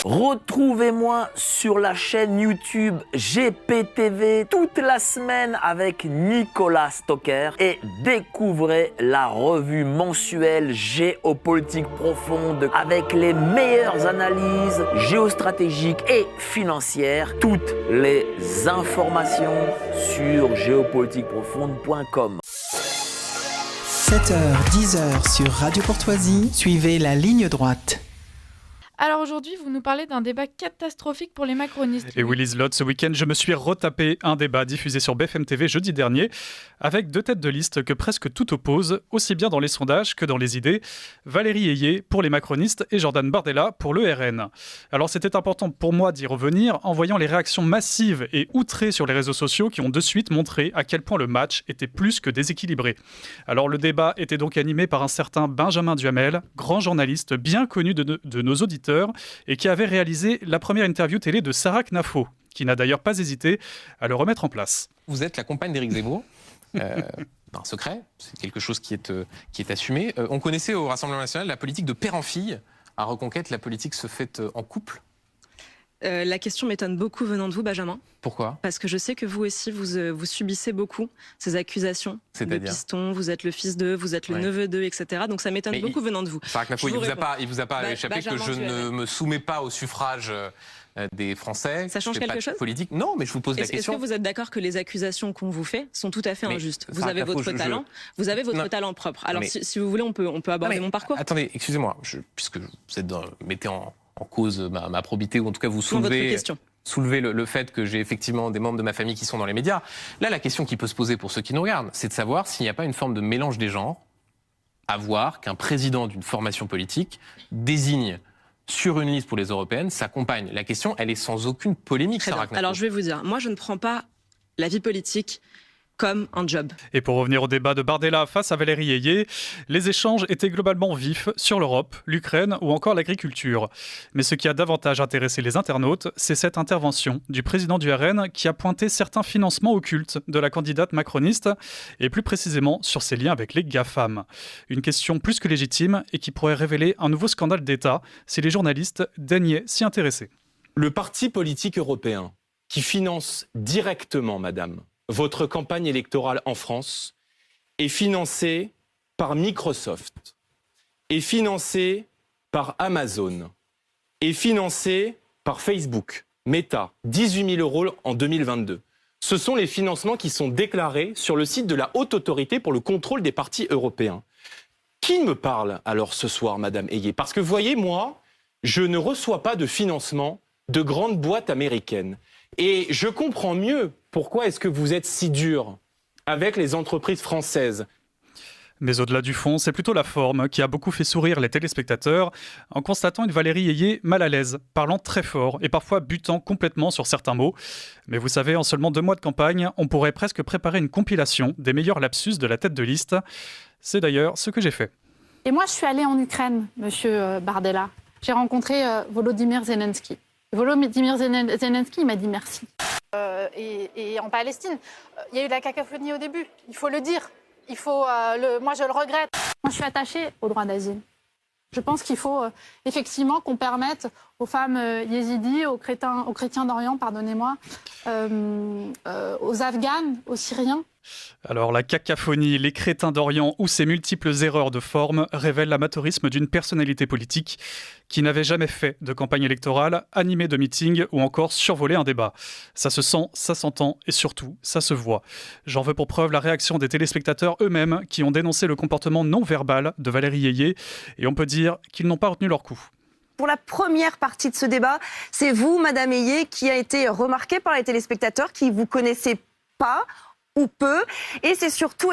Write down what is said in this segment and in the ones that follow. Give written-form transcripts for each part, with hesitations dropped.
Retrouvez-moi sur la chaîne YouTube GPTV toute la semaine avec Nicolas Stocker et découvrez la revue mensuelle Géopolitique Profonde avec les meilleures analyses géostratégiques et financières. Toutes les informations sur géopolitiqueprofonde.com. 7h, 10h sur Radio Courtoisie, suivez la ligne droite. Alors aujourd'hui, vous nous parlez d'un débat catastrophique pour les macronistes. Et oui, Liselotte, ce week-end, je me suis retapé un débat diffusé sur BFM TV jeudi dernier, avec deux têtes de liste que presque tout oppose, aussi bien dans les sondages que dans les idées. Valérie Ayé pour les macronistes et Jordan Bardella pour le RN. Alors c'était important pour moi d'y revenir en voyant les réactions massives et outrées sur les réseaux sociaux qui ont de suite montré à quel point le match était plus que déséquilibré. Alors le débat était donc animé par un certain Benjamin Duhamel, grand journaliste bien connu de nos auditeurs, et qui avait réalisé la première interview télé de Sarah Knafo, qui n'a d'ailleurs pas hésité à le remettre en place. Vous êtes la compagne d'Éric Zemmour, un secret, c'est quelque chose qui est assumé. On connaissait au Rassemblement national la politique de père en fille. À Reconquête, la politique se fait en couple. La question m'étonne beaucoup venant de vous, Benjamin. Pourquoi ? Parce que je sais que vous aussi, vous subissez beaucoup ces accusations de piston, vous êtes le fils d'eux, vous êtes le neveu d'eux, etc. Donc ça m'étonne beaucoup venant de vous. Sarah Knafo, il vous a pas échappé que je ne me soumets pas au suffrage des Français. Ça change quelque chose ? Politique. Non, mais je vous pose la question. Est-ce que vous êtes d'accord que les accusations qu'on vous fait sont tout à fait injustes ? Vous avez votre talent, vous avez votre talent propre. Alors si vous voulez, on peut aborder mon parcours. Attendez, excusez-moi, puisque vous mettez en cause ma probité, ou en tout cas vous soulevez le fait que j'ai effectivement des membres de ma famille qui sont dans les médias. Là, la question qui peut se poser pour ceux qui nous regardent, c'est de savoir s'il n'y a pas une forme de mélange des genres à voir qu'un président d'une formation politique désigne sur une liste pour les européennes sa compagne. La question, elle est sans aucune polémique, Sarah Knafo. Alors je vais vous dire, moi je ne prends pas la vie politique comme un job. Et pour revenir au débat de Bardella face à Valérie Ayé, les échanges étaient globalement vifs sur l'Europe, l'Ukraine ou encore l'agriculture. Mais ce qui a davantage intéressé les internautes, c'est cette intervention du président du RN qui a pointé certains financements occultes de la candidate macroniste et plus précisément sur ses liens avec les GAFAM. Une question plus que légitime et qui pourrait révéler un nouveau scandale d'État si les journalistes daignaient s'y intéresser. Le parti politique européen qui finance directement, madame, votre campagne électorale en France est financée par Microsoft, est financée par Amazon, est financée par Facebook, Meta, 18 000 € en 2022. Ce sont les financements qui sont déclarés sur le site de la Haute Autorité pour le contrôle des partis européens. Qui me parle alors ce soir, madame Ayé ? Parce que vous voyez, moi, je ne reçois pas de financement de grandes boîtes américaines. Et je comprends mieux pourquoi est-ce que vous êtes si dur avec les entreprises françaises. Mais au-delà du fond, c'est plutôt la forme qui a beaucoup fait sourire les téléspectateurs en constatant une Valérie Ayé mal à l'aise, parlant très fort et parfois butant complètement sur certains mots. Mais vous savez, en seulement 2 mois de campagne, on pourrait presque préparer une compilation des meilleurs lapsus de la tête de liste. C'est d'ailleurs ce que j'ai fait. Et moi, je suis allée en Ukraine, monsieur Bardella. J'ai rencontré Volodymyr Zelensky. Volodymyr Zelensky m'a dit merci. Et en Palestine, il y a eu de la cacophonie au début, il faut le dire. Moi, je le regrette. Moi, je suis attachée au droit d'asile. Je pense qu'il faut effectivement qu'on permette aux femmes yézidis, aux chrétiens d'Orient, pardonnez-moi, aux Afghanes, aux Syriens. Alors la cacophonie, les crétins d'Orient ou ses multiples erreurs de forme révèlent l'amateurisme d'une personnalité politique qui n'avait jamais fait de campagne électorale, animé de meetings ou encore survolé un débat. Ça se sent, ça s'entend et surtout, ça se voit. J'en veux pour preuve la réaction des téléspectateurs eux-mêmes qui ont dénoncé le comportement non verbal de Valérie Ayé et on peut dire qu'ils n'ont pas retenu leur coup. Pour la première partie de ce débat, c'est vous, madame Ayé, qui a été remarquée par les téléspectateurs qui ne vous connaissaient pas ou peu, et c'est surtout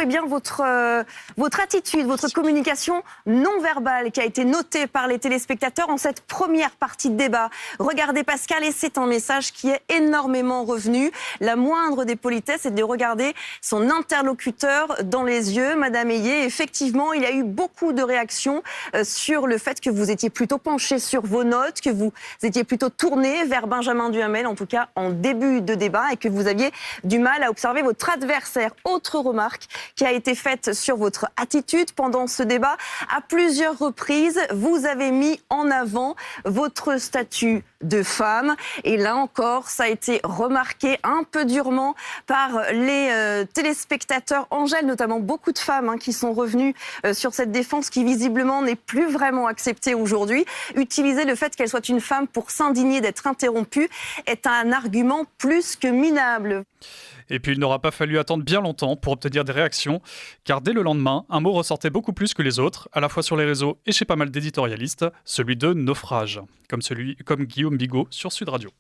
votre attitude, votre communication non verbale qui a été notée par les téléspectateurs en cette première partie de débat. Regardez Pascal, et c'est un message qui est énormément revenu. La moindre des politesses est de regarder son interlocuteur dans les yeux. Madame Ayé, effectivement, il y a eu beaucoup de réactions sur le fait que vous étiez plutôt penché sur vos notes, que vous étiez plutôt tourné vers Benjamin Duhamel, en tout cas en début de débat, et que vous aviez du mal à observer votre adversaire. Autre remarque qui a été faite sur votre attitude pendant ce débat. À plusieurs reprises, vous avez mis en avant votre statut de femmes. Et là encore, ça a été remarqué un peu durement par les téléspectateurs. Angèle, notamment, beaucoup de femmes qui sont revenues sur cette défense qui visiblement n'est plus vraiment acceptée aujourd'hui. Utiliser le fait qu'elle soit une femme pour s'indigner d'être interrompue est un argument plus que minable. Et puis il n'aura pas fallu attendre bien longtemps pour obtenir des réactions, car dès le lendemain, un mot ressortait beaucoup plus que les autres, à la fois sur les réseaux et chez pas mal d'éditorialistes, celui de naufrage, comme Guillaume Bigot sur Sud Radio.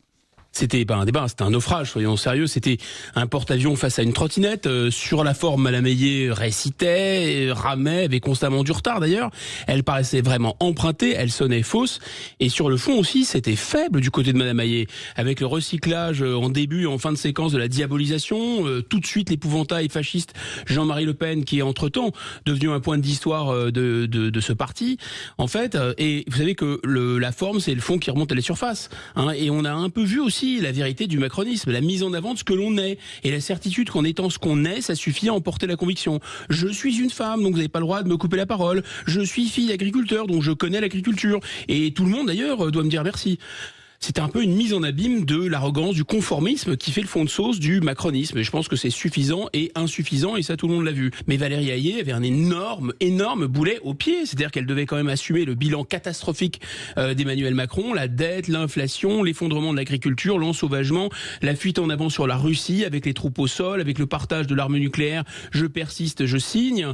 C'était pas un débat, c'était un naufrage, soyons sérieux. C'était un porte-avions face à une trottinette. Sur la forme, Madame Ayé récitait, ramait, avait constamment du retard d'ailleurs. Elle paraissait vraiment empruntée, elle sonnait fausse. Et sur le fond aussi, c'était faible du côté de Madame Ayé. Avec le recyclage en début et en fin de séquence de la diabolisation, tout de suite l'épouvantail fasciste Jean-Marie Le Pen qui est entre-temps devenu un point d'histoire de ce parti. En fait, et vous savez que la forme, c'est le fond qui remonte à la surface. Et on a un peu vu aussi la vérité du macronisme, la mise en avant de ce que l'on est et la certitude qu'en étant ce qu'on est, ça suffit à emporter la conviction. Je suis une femme, donc vous n'avez pas le droit de me couper la parole. Je suis fille d'agriculteur, donc je connais l'agriculture. Et tout le monde d'ailleurs doit me dire merci. C'est un peu une mise en abîme de l'arrogance, du conformisme qui fait le fond de sauce du macronisme. Et je pense que c'est suffisant et insuffisant, et ça tout le monde l'a vu. Mais Valérie Ayé avait un énorme boulet au pied. C'est-à-dire qu'elle devait quand même assumer le bilan catastrophique d'Emmanuel Macron, la dette, l'inflation, l'effondrement de l'agriculture, l'ensauvagement, la fuite en avant sur la Russie, avec les troupes au sol, avec le partage de l'arme nucléaire. Je persiste, je signe.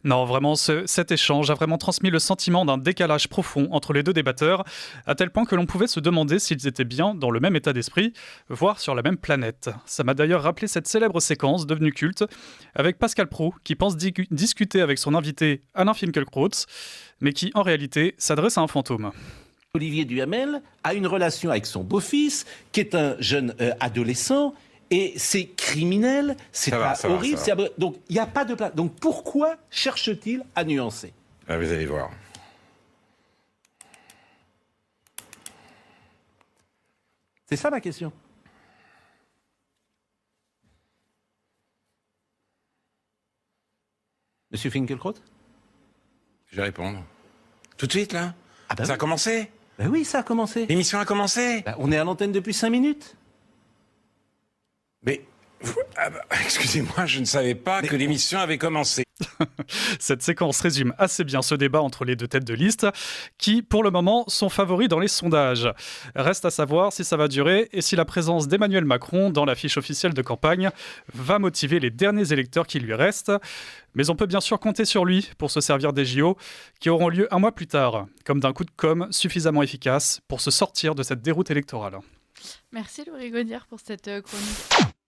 Non, vraiment, cet échange a vraiment transmis le sentiment d'un décalage profond entre les deux débatteurs, à tel point que l'on pouvait se demander s'ils étaient bien dans le même état d'esprit, voire sur la même planète. Ça m'a d'ailleurs rappelé cette célèbre séquence devenue culte, avec Pascal Praud, qui pense discuter avec son invité Alain Finkielkraut, mais qui, en réalité, s'adresse à un fantôme. Olivier Duhamel a une relation avec son beau-fils, qui est un jeune adolescent, et c'est criminel, c'est pas horrible. Donc il n'y a pas de place. Donc pourquoi cherche-t-il à nuancer ? Vous allez voir. C'est ça ma question. Monsieur Finkielkraut ? Je vais répondre. Tout de suite, là ? Ah bah ça a commencé ? Ben oui, ça a commencé. L'émission a commencé ? On est à l'antenne depuis 5 minutes. Mais, excusez-moi, je ne savais pas que l'émission avait commencé. Cette séquence résume assez bien ce débat entre les deux têtes de liste, qui, pour le moment, sont favoris dans les sondages. Reste à savoir si ça va durer et si la présence d'Emmanuel Macron dans l'affiche officielle de campagne va motiver les derniers électeurs qui lui restent. Mais on peut bien sûr compter sur lui pour se servir des JO, qui auront lieu un mois plus tard, comme d'un coup de com' suffisamment efficace pour se sortir de cette déroute électorale. Merci Laurie Gaudière pour cette chronique.